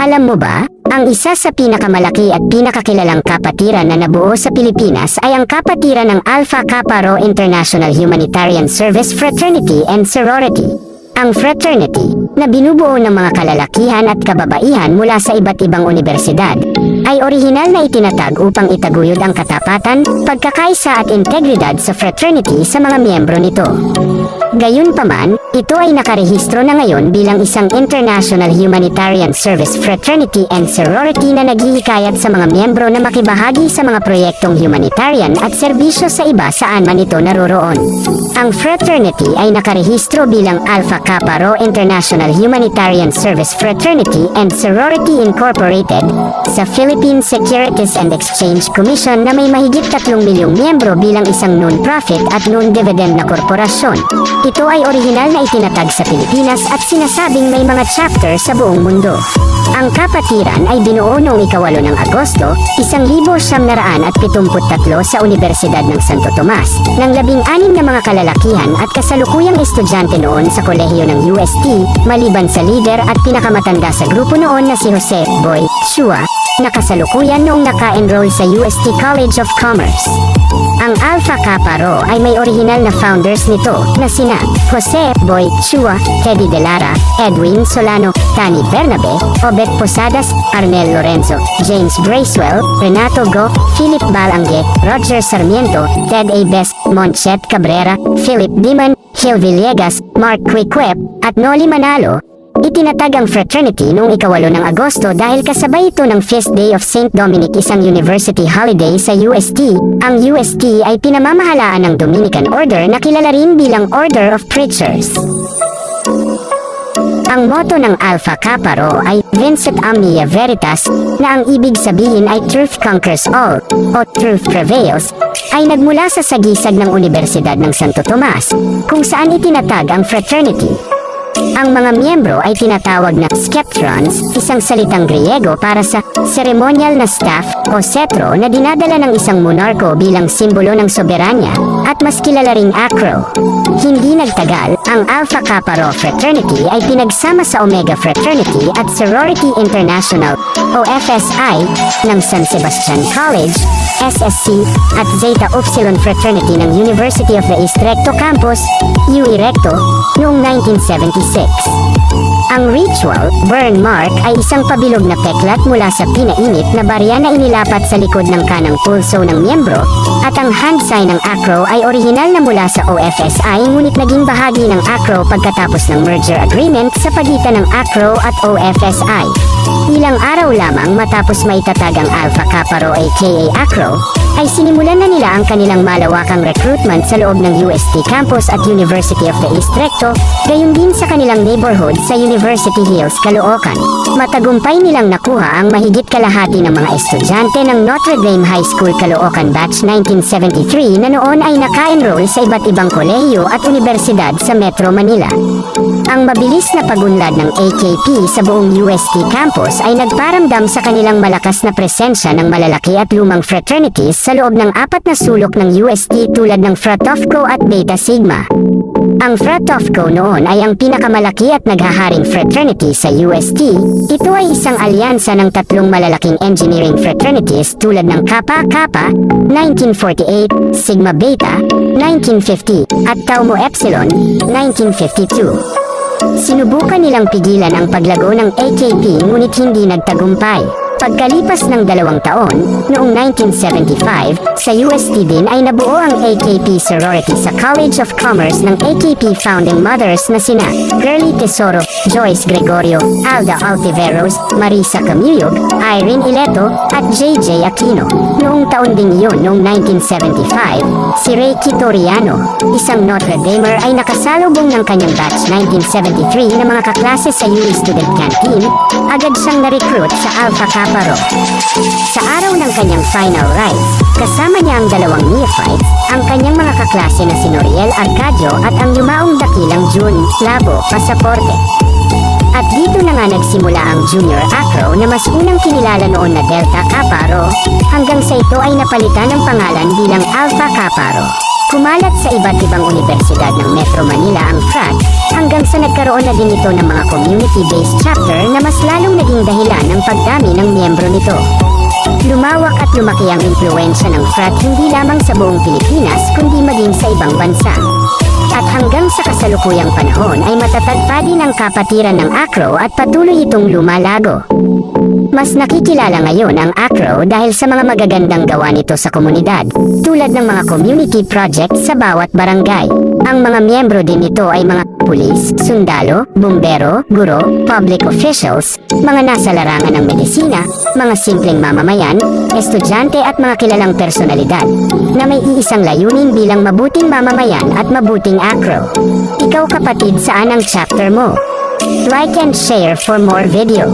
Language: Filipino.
Alam mo ba, ang isa sa pinakamalaki at pinakakilalang kapatiran na nabuo sa Pilipinas ay ang kapatiran ng Alpha Kappa Rho International Humanitarian Service Fraternity and Sorority. Ang fraternity, na binubuo ng mga kalalakihan at kababaihan mula sa iba't ibang universidad, ay orihinal na itinatag upang itaguyod ang katapatan, pagkakaisa at integridad sa fraternity sa mga miyembro nito. Gayunpaman, ito ay nakarehistro na ngayon bilang isang International Humanitarian Service Fraternity and Sorority na naghihikayat sa mga miyembro na makibahagi sa mga proyektong humanitarian at serbisyo sa iba saan man ito naroroon. Ang fraternity ay nakarehistro bilang Alpha Kappa Rho International Humanitarian Service Fraternity and Sorority Incorporated sa Philippine Securities and Exchange Commission na may mahigit 3 milyong miyembro bilang isang non-profit at non-dividend na korporasyon. Ito ay orihinal na itinatag sa Pilipinas at sinasabing may mga chapter sa buong mundo. Ang kapatiran ay binuo noong 8 ng Agosto, 1973 sa Universidad ng Santo Tomas, ng 16 na mga kalalakihan at kasalukuyang estudyante noon sa kolehiyo ng UST, maliban sa lider at pinakamatanda sa grupo noon na si Jose Boy Chua, na kasalukuyan noong naka-enroll sa UST College of Commerce. Ang Alpha Kappa Rho ay may orihinal na founders nito na sina Jose Boy Chua, Teddy De Lara, Edwin Solano, Tani Bernabe, Obet Posadas, Arnel Lorenzo, James Bracewell, Renato Go, Philip Balangue, Roger Sarmiento, Ted A. Best, Monchet Cabrera, Philip Diman, Gil Villegas, Mark Quiquep, at Noli Manalo. Itinatag ang fraternity noong 8 ng Agosto dahil kasabay ito ng Feast Day of St. Dominic, isang university holiday sa UST. Ang UST ay pinamamahalaan ng Dominican Order na kilala rin bilang Order of Preachers. Ang motto ng Alpha Kappa Rho ay Vincit Omnia Veritas, na ang ibig sabihin ay Truth Conquers All o Truth Prevails, ay nagmula sa sagisag ng Universidad ng Santo Tomas, kung saan itinatag ang fraternity. Ang mga miyembro ay tinatawag na skeptrons, isang salitang Griego para sa ceremonial na staff o setro na dinadala ng isang monarko bilang simbolo ng soberanya, at mas kilala ring acro. Hindi nagtagal, ang Alpha Kappa Rho Fraternity ay pinagsama sa Omega Fraternity at Sorority International o FSI ng San Sebastian College, SSC, at Zeta Upsilon Fraternity ng University of the East Recto Campus, UE Recto, noong 1976. Ang ritual, burn mark, ay isang pabilog na peklat mula sa pinainit na barya na inilapat sa likod ng kanang pulso ng miyembro, at ang hand sign ng acro ay orihinal na mula sa OFSI ngunit naging bahagi ng acro pagkatapos ng merger agreement sa pagitan ng acro at OFSI. Ilang araw lamang matapos maitatag ang Alpha Kappa Rho aka acro, ay sinimulan na nila ang kanilang malawakang recruitment sa loob ng UST campus at University of the East Recto, gayon din sa kanilang neighborhood sa University Hills, Caloocan. Matagumpay nilang nakuha ang mahigit kalahati ng mga estudyante ng Notre Dame High School Caloocan Batch 1973 na noon ay naka-enroll sa iba't ibang kolehiyo at universidad sa Metro Manila. Ang mabilis na pagunlad ng AKP sa buong UST campus ay nagparamdam sa kanilang malakas na presensya ng malalaki at lumang fraternities sa loob ng 4 na sulok ng UST tulad ng Fratofco at Beta Sigma. Ang Fratofco noon ay ang pinakamalaki at naghaharing fraternity sa UST. Ito ay isang alyansa ng 3 malalaking engineering fraternities tulad ng Kappa Kappa, 1948, Sigma Beta, 1950, at Tau Mu Epsilon, 1952. Sinubukan nilang pigilan ang paglago ng AKP ngunit hindi nagtagumpay. Pagkalipas ng 2 taon, noong 1975, sa UST din ay nabuo ang AKP sorority sa College of Commerce ng AKP founding mothers na sina Girlie Tesoro, Joyce Gregorio, Alda Altiveros, Marisa Camillo, Irene Ileto, at JJ Aquino. Noong taon ding iyon, noong 1975, si Ray Quitoriano, isang Notre Damer, ay nakasalubong ng kanyang batch 1973 na mga kaklase sa UE Student Canteen. Agad siyang na-recruit sa Alpha Kappa Rho. Sa araw ng kanyang final rites, kasama niya ang 2 neophytes, ang kanyang mga kaklase na si Noriel Arcadio at ang yumaong dakilang June Labo Pasaporte. At dito na nga nagsimula ang Junior Acro na mas unang kinilala noon na Delta Kappa Rho, hanggang sa ito ay napalitan ng pangalan bilang Alpha Kappa Rho. Kumalat sa iba't ibang universidad ng Metro Manila ang frat, hanggang sa nagkaroon na din ito ng mga community-based chapter na mas lalong naging dahilan ng pagdami ng miyembro nito. Lumawak at lumaki ang impluwensya ng frat hindi lamang sa buong Pilipinas kundi maging sa ibang bansa. At hanggang sa kasalukuyang panahon ay matatag pa din ang kapatiran ng ACRO at patuloy itong lumalago. Mas nakikilala ngayon ang ACRO dahil sa mga magagandang gawa nito sa komunidad, tulad ng mga community project sa bawat barangay. Ang mga miyembro din nito ay mga pulis, sundalo, bumbero, guro, public officials, mga nasa larangan ng medisina, mga simpleng mamamayan, estudyante at mga kilalang personalidad na may iisang layunin bilang mabuting mamamayan at mabuting ACRO. Ikaw kapatid, saan ang chapter mo? Like and share for more video.